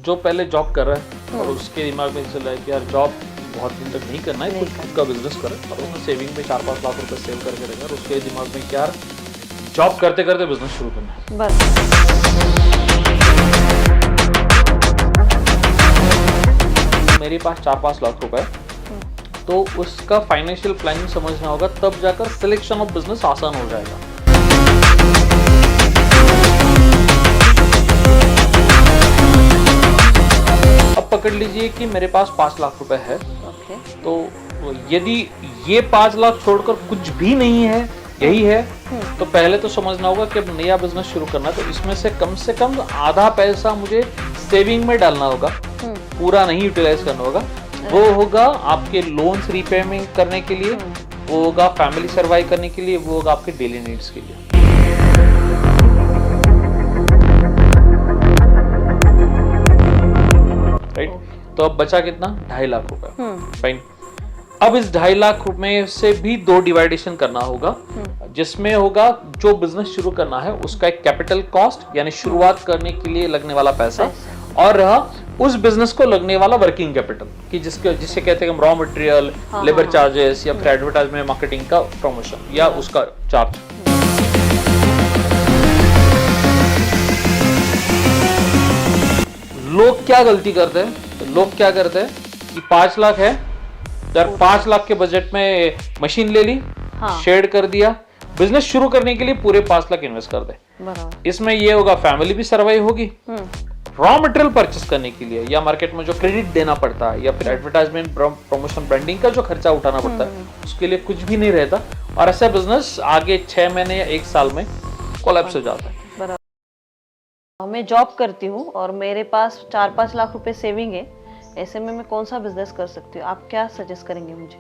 जो पहले जॉब कर रहा है और उसके दिमाग में चल रहा है कि यार जॉब बहुत दिन तक नहीं करना है, कुछ खुद का बिजनेस करे और उसने सेविंग में 4-5 लाख रुपए सेव करके रखा और उसके दिमाग में क्या जॉब करते करते बिजनेस शुरू करना है। बस मेरे पास 4-5 लाख रुपए तो उसका फाइनेंशियल प्लानिंग समझना होगा, तब जाकर सिलेक्शन ऑफ बिजनेस आसान हो जाएगा। अब पकड़ लीजिए कि मेरे पास 5 लाख रुपए है, तो यदि ये 5 लाख छोड़कर कुछ भी नहीं है, यही है, तो पहले तो समझना होगा कि अब नया बिजनेस शुरू करना है, तो इसमें से कम आधा पैसा मुझे सेविंग में डालना होगा, पूरा नहीं यूटिलाइज करना होगा। वो होगा आपके लोन्स रीपेमेंट करने के लिए, वो होगा फैमिली सर्वाइव करने के लिए, वो होगा आपके डेली नीड्स के लिए। राइट, तो अब बचा कितना? 2.5 लाख रुपए। फाइन। अब इस 2.5 लाख रुपए से भी 2 डिवाइडेशन करना होगा, जिसमें होगा जो बिजनेस शुरू करना है उसका एक कैपिटल कॉस्ट यानी शुरुआत करने के लिए लगने वाला पैसा, और रहा उस बिजनेस को लगने वाला वर्किंग कैपिटल कि जिसे कहते हैं रॉ मटेरियल, लेबर चार्जेस या फिर एडवर्टाइजमेंट, मार्केटिंग का प्रमोशन या उसका चार्ज। लोग क्या गलती करते हैं? तो लोग क्या करते हैं कि 5 लाख है, 5 लाख के बजट में मशीन ले ली, शेड कर दिया, बिजनेस शुरू करने के लिए पूरे 5 लाख इन्वेस्ट कर दे। इसमें ये होगा फैमिली भी सर्वाइव होगी, रॉ मटेरियल परचेस करने के लिए या मार्केट में जो क्रेडिट देना पड़ता है या फिर एडवर्टाइजमेंट, प्रमोशन, ब्रांडिंग का जो खर्चा उठाना पड़ता है, उसके लिए कुछ भी नहीं रहता और ऐसा बिजनेस आगे 6 महीने या 1 साल में कोलैप्स हो जाता है। मैं जॉब करती हूँ और मेरे पास 4-5 लाख रुपए सेविंग है, ऐसे में मैं कौन सा बिजनेस कर सकती हूँ? आप क्या सजेस्ट करेंगे मुझे?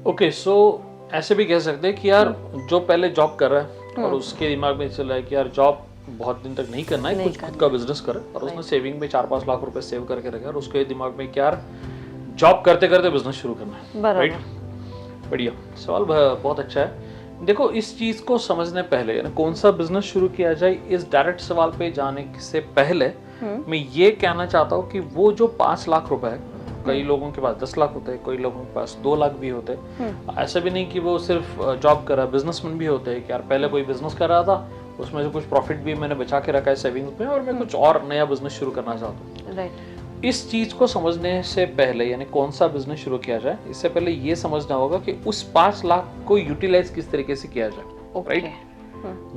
ओके, सो ऐसे भी कह सकते हैं कि यार जो पहले जॉब कर रहा है और उसके दिमाग में चल रहा है कि यार जॉब बहुत दिन तक नहीं करना है, कुछ खुद का बिजनेस करे और उसने सेविंग में 4-5 लाख रुपए सेव करके रखे और उसके दिमाग में क्या जॉब करते करते बिजनेस शुरू करना है। राइट, बढ़िया सवाल, बहुत अच्छा है। देखो, इस चीज को समझने पहले कौन सा बिजनेस शुरू किया जाए, इस डायरेक्ट सवाल पे जाने से पहले मैं ये कहना चाहता हूँ कि वो जो 5 लाख रुपए है, कई लोगों के पास 10 लाख होते हैं, कई लोगों के पास 2 लाख भी होते हैं। ऐसा भी नहीं कि वो सिर्फ जॉब कर रहा है, बिजनेसमैन भी होते हैं कि यार पहले कोई बिजनेस कर रहा था, उसमें से कुछ प्रॉफिट भी मैंने बचा के रखा है सेविंग्स में और मैं कुछ और नया बिजनेस शुरू करना चाहता हूँ। इस चीज को समझने से पहले यानी कौन सा बिजनेस शुरू किया जाए, इससे पहले ये समझना होगा कि उस 5 लाख को यूटिलाइज किस तरीके से किया जाए। राइट,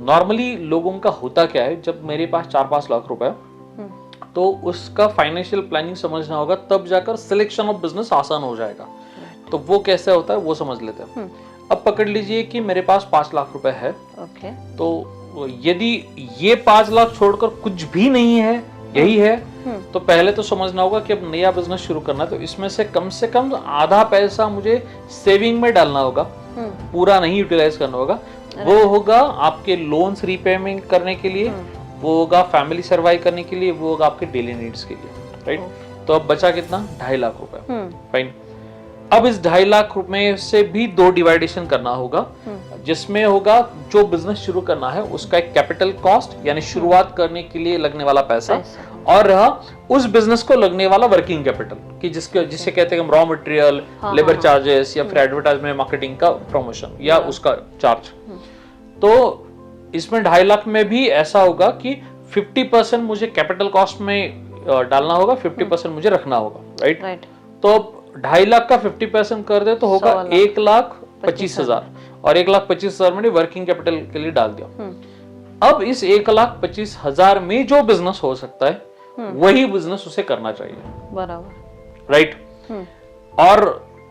नॉर्मली लोगों का होता क्या है, जब मेरे पास 4-5 लाख रुपए तो उसका फाइनेंशियल प्लानिंग समझना होगा, तब जाकर सिलेक्शन ऑफ बिजनेस आसान हो जाएगा। तो वो कैसे होता है वो समझ लेते हैं। अब पकड़ लीजिए कि मेरे पास 5 लाख रुपए है, तो यदि ये 5 लाख छोड़कर कुछ भी नहीं है, यही है, तो पहले तो समझना होगा कि अब नया बिजनेस शुरू करना है, तो इसमें से कम आधा पैसा मुझे सेविंग में डालना होगा, पूरा नहीं यूटिलाइज करना होगा। वो होगा आपके लोन्स रीपेमेंट करने के लिए, वो होगा फैमिली सर्वाइव करने के लिए, वो होगा आपके डेली नीड्स के लिए। राइट, तो अब बचा कितना? 2.5 लाख रुपए। फाइन। अब इस 2.5 लाख रुपए से भी 2 डिवाइडेशन करना होगा, जिसमें होगा जो बिजनेस शुरू करना है उसका एक कैपिटल कॉस्ट यानी शुरुआत करने के लिए लगने वाला पैसा, और रहा उस बिजनेस को लगने वाला वर्किंग कैपिटल कि जिसे कहते हैं रॉ मटेरियल, लेबर चार्जेस या फिर एडवर्टाइजमेंट, मार्केटिंग का प्रमोशन या उसका चार्ज। तो इसमें 2.5 लाख में भी ऐसा होगा कि 50% मुझे कैपिटल कॉस्ट में डालना होगा, 50% मुझे रखना होगा। राइट, तो 2.5 लाख का 50% कर दे तो होगा 1,25,000 और 1,25,000 मैंने वर्किंग कैपिटल के लिए डाल दिया। अब इस 1,25,000 में जो बिजनेस हो सकता है वही बिजनेस उसे करना चाहिए। बराबर। राइट, और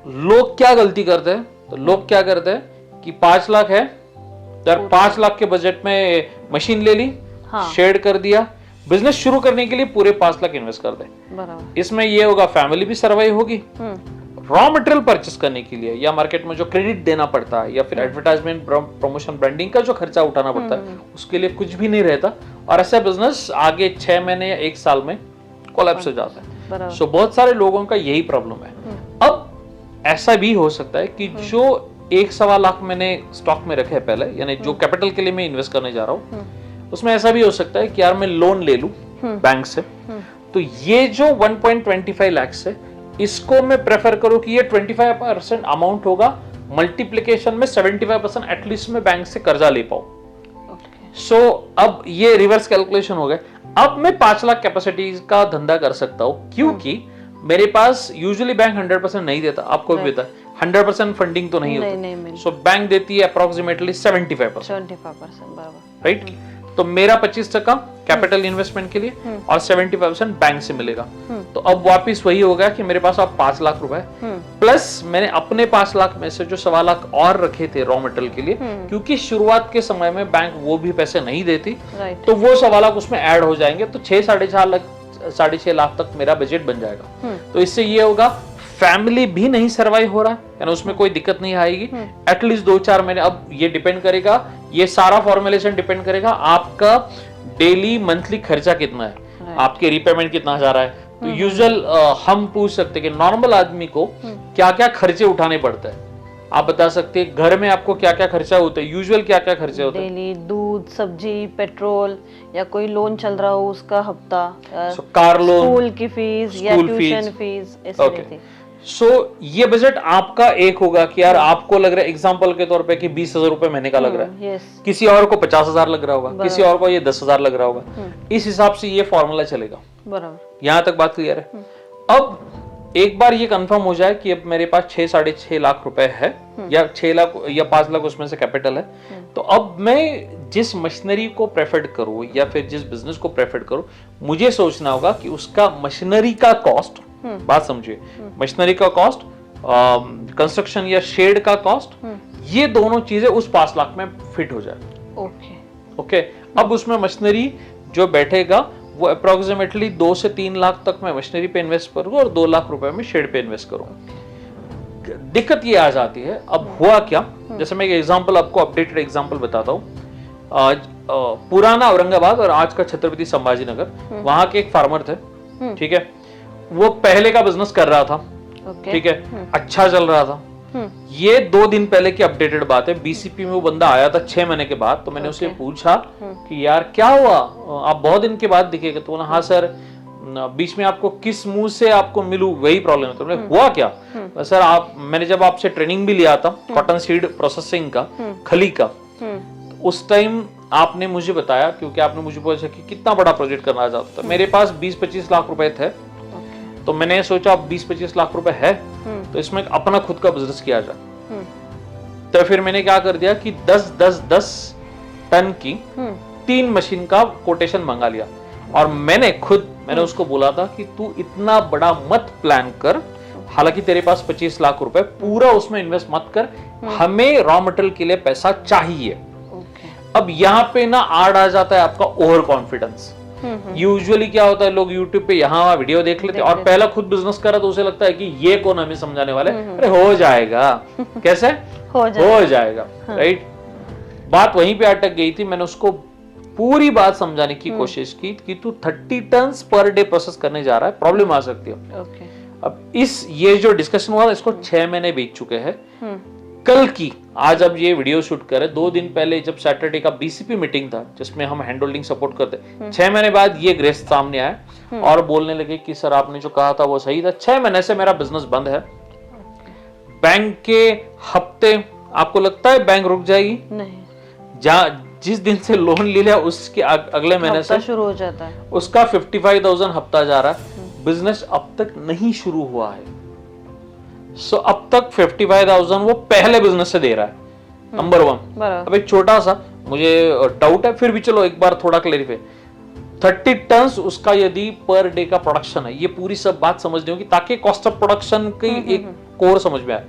लोग क्या गलती करते हैं? तो लोग क्या करते हैं कि 5 लाख है, 5 लाख के बजट में मशीन ले ली, शेड कर दिया, बिजनेस शुरू करने के लिए पूरे 5 लाख इन्वेस्ट कर दे। इसमें ये होगा फैमिली भी सर्वाइव होगी, रॉ मटेरियल परचेस करने के लिए या मार्केट में जो क्रेडिट देना पड़ता है या फिर एडवर्टाइजमेंट, प्रमोशन, ब्रांडिंग का जो खर्चा उठाना पड़ता है, उसके लिए कुछ भी नहीं रहता और ऐसा बिजनेस आगे 6 महीने या 1 साल में कोलैप्स हो जाता है। सो बहुत सारे लोगों का यही प्रॉब्लम है। अब ऐसा भी हो सकता है कि जो 1.25 लाख मैंने स्टॉक में रखे पहले, यानी जो कैपिटल के लिए मैं इन्वेस्ट करने जा रहा हूँ, उसमें ऐसा भी हो सकता है कि यार मैं लोन ले लूं बैंक से, तो तो ये जो 1.25 लाख है, इसको मैं प्रेफर करूं कि ये 25% अमाउंट होगा, मल्टीप्लिकेशन में 75% एटलीस्ट मैं बैंक से कर्जा ले पाऊं। सो अब ये रिवर्स कैलकुलेशन हो गया। अब मैं 5 लाख कैपेसिटी का धंधा कर सकता हूं, क्योंकि मेरे पास यूजुअली बैंक 100% नहीं देता, आपको भी पता है 100% फंडिंग तो नहीं होता। सो बैंक देती है अप्रोक्सीमेटली 75%, बराबर, राइट। तो मेरा 25% कैपिटल इन्वेस्टमेंट के लिए और 75% बैंक से मिलेगा। तो अब वापिस वही होगा कि मेरे पास अब 5 लाख रुपए प्लस मैंने अपने 5 लाख में से जो 1.25 लाख और रखे थे रॉ मटेरियल के लिए, क्योंकि शुरुआत के समय में बैंक वो भी पैसे नहीं देती, तो वो 1.25 लाख उसमें ऐड हो जाएंगे, तो 6.5 लाख तक मेरा बजट बन जाएगा। तो इससे ये होगा फैमिली भी नहीं सर्वाइव हो रहा है, यानी उसमें कोई दिक्कत नहीं आएगी एटलीस्ट 2-4 महीने। अब ये डिपेंड करेगा, ये सारा फॉर्मुलेशन डिपेंड करेगा आपका डेली मंथली खर्चा कितना है, आपके रीपेमेंट कितना जा रहा है। तो यूजुअल हम पूछ सकते हैं कि नॉर्मल आदमी को क्या क्या खर्चे उठाने पड़ते हैं, आप बता सकते हैं घर में आपको क्या क्या खर्चा होता है, यूजुअल क्या क्या खर्चे होते हैं? डेली दूध, सब्जी, पेट्रोल, या कोई लोन चल रहा हो उसका हफ्ता, कार लोन, स्कूल की फीस या ट्यूशन फीस, ऐसे रहती। सो ये बजट आपका एक होगा कि यार आपको लग रहा है एग्जांपल के तौर पे कि 20,000 रुपए महीने का लग रहा है, किसी और को 50,000 लग रहा होगा, किसी और को ये 10,000 लग रहा होगा। इस हिसाब से ये फॉर्मूला चलेगा, बराबर। यहां तक बात क्लियर है। अब एक बार ये कंफर्म हो जाए कि अब मेरे पास 6-6.5 लाख रुपए है, या 6 लाख या 5 लाख उसमें से कैपिटल है, तो अब मैं जिस मशीनरी को प्रेफर करूं या फिर जिस बिजनेस को प्रेफर करूं, मुझे सोचना होगा कि उसका मशीनरी का कॉस्ट, बात समझिए, मशीनरी का कॉस्ट, कंस्ट्रक्शन या शेड का कॉस्ट, ये दोनों चीजें उस 5 लाख में फिट हो जाए। ओके। अब उसमें मशीनरी जो बैठेगा वो अप्रोक्सीमेटली 2 से 3 लाख तक मैं मशीनरी पे इन्वेस्ट करूंगा और 2 लाख रुपए में शेड पे इन्वेस्ट करूंगा। दिक्कत ये आ जाती है, अब हुआ क्या, जैसे मैं एक एग्जांपल आपको अपडेटेड एग्जांपल बताता हूं। पुराना औरंगाबाद और आज का छत्रपति संभाजी नगर, वहां के एक फार्मर थे, ठीक है, वो पहले का बिजनेस कर रहा था, ठीक है, अच्छा चल रहा था। ये 2 दिन पहले की अपडेटेड बात है, बीसीपी में वो बंदा आया था 6 महीने के बाद। तो मैंने उससे पूछा कि यार क्या हुआ, आप बहुत दिन के बाद दिखेगा? तो बोला हाँ सर, बीच में आपको किस मुंह से आपको मिलूं, वही प्रॉब्लम है। तो मैंने हुआ क्या? सर मैंने जब आपसे ट्रेनिंग भी लिया था कॉटन सीड प्रोसेसिंग का, खली का, उस टाइम आपने मुझे बताया, क्योंकि आपने मुझे पूछा कि कितना बड़ा प्रोजेक्ट करना चाहता था, मेरे पास 20-25 लाख रुपए थे। तो मैंने सोचा अब 20-25 लाख रुपए है तो इसमें अपना खुद का बिजनेस किया जाए। तो फिर मैंने क्या कर दिया कि 10 टन की 3 मशीन का कोटेशन मंगा लिया, और मैंने उसको बोला था कि तू इतना बड़ा मत प्लान कर, हालांकि तेरे पास 25 लाख रुपए, पूरा उसमें इन्वेस्ट मत कर, हमें रॉ मटेरियल के लिए पैसा चाहिए। अब यहाँ पे ना आड़ आ जाता है आपका ओवर कॉन्फिडेंस। यूजुअली क्या होता है, लोग यूट्यूब पे यहाँ वीडियो देख लेते हैं और पहला खुद बिजनेस करा तो उसे लगता है कि ये कौन हमें समझाने वाले, अरे हो जाएगा, कैसे हो जाएगा, राइट। बात वहीं पे अटक गई थी। मैंने उसको पूरी बात समझाने की कोशिश की कि तू 30 टन पर डे प्रोसेस करने जा रहा है, प्रॉब्लम आ सकती है। अब ये जो डिस्कशन हुआ इसको 6 महीने बीत चुके हैं। कल की, आज अब ये वीडियो शूट करे 2 दिन पहले, जब सैटरडे का बीसीपी मीटिंग था जिसमें हम हैंड होल्डिंग सपोर्ट करते, 6 महीने बाद ये ग्रेस सामने आया और बोलने लगे कि सर आपने जो कहा था वो सही था, 6 महीने से मेरा बिजनेस बंद है। बैंक के हफ्ते, आपको लगता है बैंक रुक जाएगी? नहीं। जिस दिन से लोन ले लिया उसके अगले महीने से शुरू हो जाता है, उसका 55,000 हफ्ता जा रहा है। बिजनेस अब तक नहीं शुरू हुआ है। सो अब तक 55,000 वो पहले बिजनेस से दे रहा है, नंबर 1। अब एक छोटा सा मुझे डाउट है, फिर भी चलो एक बार थोड़ा क्लेरिफाई। 30 टन उसका यदि पर डे का प्रोडक्शन है, ये पूरी सब बात समझनी होगी ताकि कॉस्ट ऑफ प्रोडक्शन की एक कोर समझ में आए।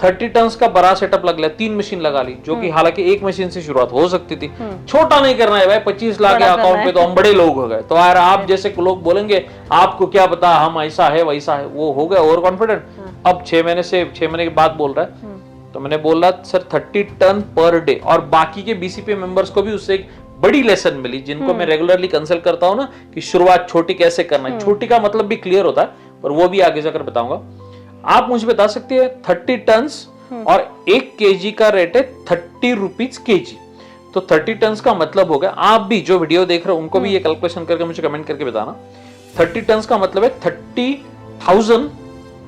30 टन का बड़ा सेटअप लग लिया, 3 मशीन लगा ली, जो कि हालांकि एक मशीन से शुरुआत हो सकती थी। छोटा नहीं करना है भाई, 25 लाख के अकाउंट पे तो हम बड़े लोग हो गए। तो यार आप जैसे लोग बोलेंगे आपको क्या पता, हम ऐसा है वैसा है, वो हो गए ओवर कॉन्फिडेंट। अब 6 महीने के बाद बोल रहा है, तो मैंने बोला सर 30 टन पर डे, और बाकी के बीसीपी मेंबर्स को भी उससे एक बड़ी लेसन मिली, जिनको मैं रेगुलरली कंसल्ट करता हूं ना, कि शुरुआत छोटी कैसे करना है। छोटी का मतलब भी क्लियर होता है, और वो भी आगे जाकर बताऊंगा। आप मुझे बता सकते हैं 30 टन और 1 केजी का रेट है 30 रुपीज केजी, तो 30 टन का मतलब होगा, आप भी जो वीडियो देख रहे हो उनको भी ये कैलकुलेशन करके मुझे कमेंट करके बताना। 30 टन का मतलब है 30,000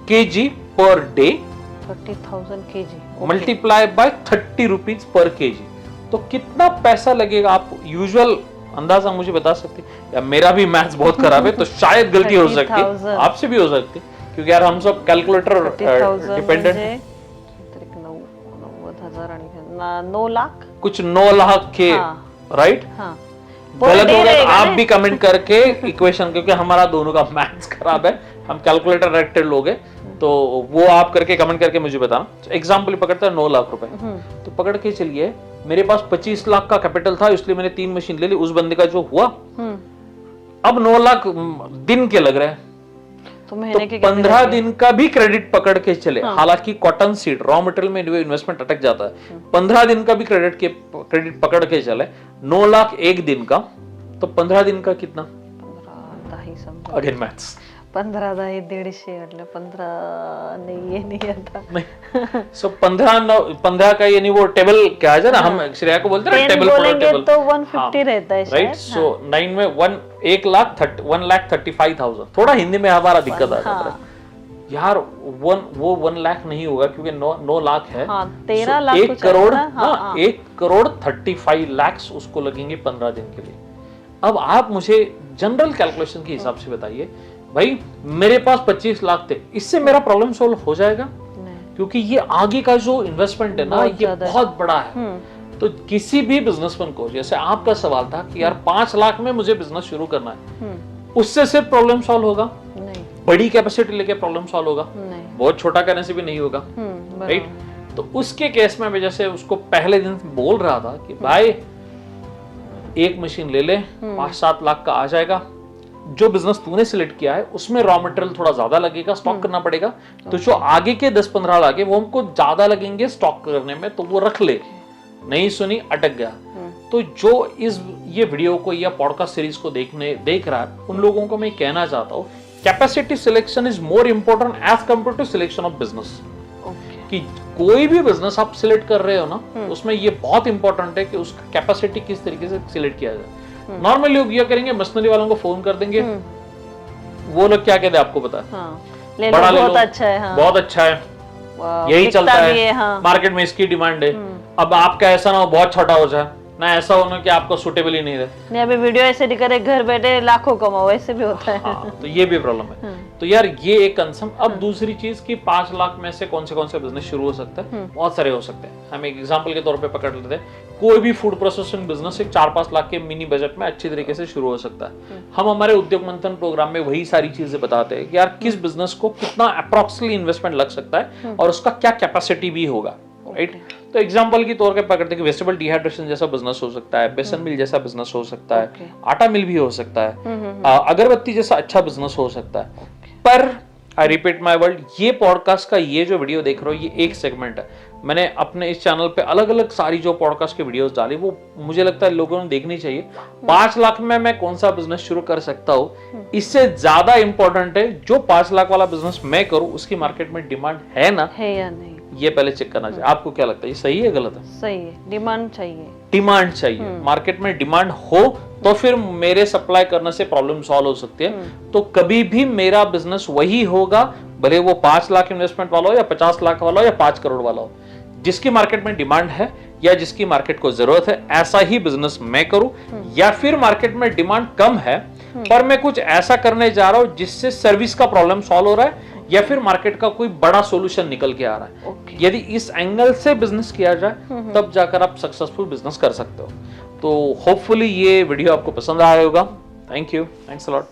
kg per day 30,000 kg multiply by 30 rupees per KG. तो कितना पैसा लगेगा आप यूजुअल अंदाजा मुझे बता सकते हैं? या मेरा भी मैथ्स बहुत खराब है तो शायद गलती हो सकती है, आपसे भी हो सकती है, क्योंकि यार हम सब कैलकुलेटर डिपेंडेंट है। 9 लाख कुछ 9 लाख के राइट। हाँ। गलत हो गया तो आप भी कमेंट करके इक्वेशन, क्योंकि हमारा दोनों का मैथ्स खराब है, हम कैलकुलेटर रेक्टेड लोग हैं, तो वो आप करके कमेंट करके मुझे बताना। एग्जाम्पल पकड़ता है 9 लाख रुपए, तो पकड़ के चलिए मेरे पास 25 लाख का कैपिटल था, इसलिए मैंने 3 मशीन ले ली, उस बंदे का जो हुआ अब 9 लाख दिन के लग रहे हैं, तो महीने के 15 दिन का भी क्रेडिट पकड़ के चले। हालांकि कॉटन सीड रॉ मटेरियल में इन्वेस्टमेंट अटक जाता है, 15 दिन का भी क्रेडिट पकड़ के चले, 9 लाख एक दिन का, तो 15 दिन का कितना? 15 अगेन मैथ्स 15 150 15 नहीं, ये नहीं आता नहीं। सो 15 का यानी वो टेबल क्या है ना, हम श्रेया को बोलते हैं टेबल बोलेंगे तो 150 रहता है राइट। सो 9 में 1,35,000, थोड़ा हिंदी में हमारा दिक्कत आ जाता है यार। वो 1 लाख नहीं होगा क्योंकि 9 लाख है, 13 लाख 1 करोड़, 1 करोड़ 35 लाख उसको लगेंगे 15 दिन के लिए। अब आप मुझे जनरल कैलकुलेशन के हिसाब से बताइए भाई, मेरे पास 25 लाख थे, इससे मेरा प्रॉब्लम सोल्व हो जाएगा? क्योंकि ये आगे का जो इन्वेस्टमेंट है ना, ये बहुत बड़ा है। तो किसी भी बिजनेसमैन को, जैसे आपका सवाल था कि यार 5 लाख में मुझे बिजनेस शुरू करना है, उससे सिर्फ प्रॉब्लम सॉल्व होगा? नहीं। बड़ी कैपेसिटी लेके प्रॉब्लम सॉल्व होगा? नहीं। बहुत छोटा करने से भी नहीं होगा, राइट। तो उसके केस में जैसे उसको पहले दिन बोल रहा था कि भाई एक मशीन ले ले, 5-7 लाख का आ जाएगा। जो बिजनेस तूने सिलेक्ट किया है उसमें रॉ मटेरियल थोड़ा ज्यादा लगेगा, स्टॉक करना पड़ेगा, तो जो आगे के 10-15 लाख है वो हमको ज्यादा लगेंगे स्टॉक करने में, तो वो रख ले। नहीं सुनी, अटक गया। तो जो ये वीडियो को या पॉडकास्ट सीरीज को देख रहा है, उन लोगों को मैं कहना चाहता हूँ, capacity selection is more important as compare to selection of business. कि कोई भी बिजनेस आप सिलेक्ट कर रहे हो ना, उसमें ये बहुत इंपॉर्टेंट है कि उसका कैपेसिटी किस तरीके से सिलेक्ट किया जाए। नॉर्मली लोग ये करेंगे, मशीनरी वालों को फोन कर देंगे, वो लोग क्या कहते हैं आपको पता है? बड़ा ले लो, बहुत अच्छा है, बहुत अच्छा है, यही चलता है, मार्केट में इसकी डिमांड है। अब आपका ऐसा ना हो बहुत छोटा हो जाए ना, ऐसा होना कि आपको सुटेबल ही नहीं रहे। नहीं, अभी वीडियो ऐसे दिखा रहे घर बैठे लाखों कमाओ, ऐसे भी होता है। तो ये भी प्रॉब्लम है। तो यार ये एक कंसर्न। अब दूसरी चीज कि 5 लाख में से कौन से बिजनेस शुरू हो सकता है? बहुत सारे हो सकते हैं। हम एक एग्जांपल के तौर पे पकड़ लेते हैं, कोई भी फूड प्रोसेसिंग बिजनेस 4-5 लाख के मिनी बजट में अच्छी तरीके से शुरू हो सकता है। हम हमारे उद्योग मंथन प्रोग्राम में वही सारी चीजें बताते हैं कि यार किस बिजनेस को कितना अप्रोक्सीमेटली इन्वेस्टमेंट लग सकता है और उसका क्या कैपेसिटी भी होगा, राइट। तो एग्जांपल के तौर पे पकड़ते हैं कि वेजिटेबल डिहाइड्रेशन जैसा बिजनेस हो सकता है, बेसन मिल जैसा बिजनेस हो सकता है, आटा मिल भी हो सकता है, अगरबत्ती जैसा अच्छा बिजनेस हो सकता है। पर आई रिपीट माय वर्ड, ये पॉडकास्ट का ये जो वीडियो देख रहे हो ये एक सेगमेंट है। मैंने अपने इस चैनल पे अलग अलग सारी जो पॉडकास्ट के वीडियोस डाली, वो मुझे लगता है लोगों ने देखनी चाहिए। 5 लाख में मैं कौन सा बिजनेस शुरू कर सकता हूँ, इससे ज्यादा इंपॉर्टेंट है जो 5 लाख वाला बिजनेस मैं करूँ उसकी मार्केट में डिमांड है ना, है या नहीं, ये पहले चेक करना चाहिए। आपको क्या लगता है, ये सही है गलत है? सही है, डिमांड चाहिए, डिमांड चाहिए। मार्केट में डिमांड हो तो फिर मेरे सप्लाई करने से प्रॉब्लम सॉल्व हो सकती है। तो कभी भी मेरा बिजनेस वही होगा, भले वो 5 लाख इन्वेस्टमेंट वाला हो या 50 लाख वाला हो या 5 करोड़ वाला हो, जिसकी मार्केट में डिमांड है या जिसकी मार्केट को जरूरत है, ऐसा ही बिजनेस मैं करूं। या फिर मार्केट में डिमांड कम है पर मैं कुछ ऐसा करने जा रहा हूं जिससे सर्विस का प्रॉब्लम सॉल्व हो रहा है या फिर मार्केट का कोई बड़ा सॉल्यूशन निकल के आ रहा है। यदि इस एंगल से बिजनेस किया जाए तब जाकर आप सक्सेसफुल बिजनेस कर सकते हो। तो होपफुली ये वीडियो आपको पसंद आया होगा। Thank you, thanks a lot.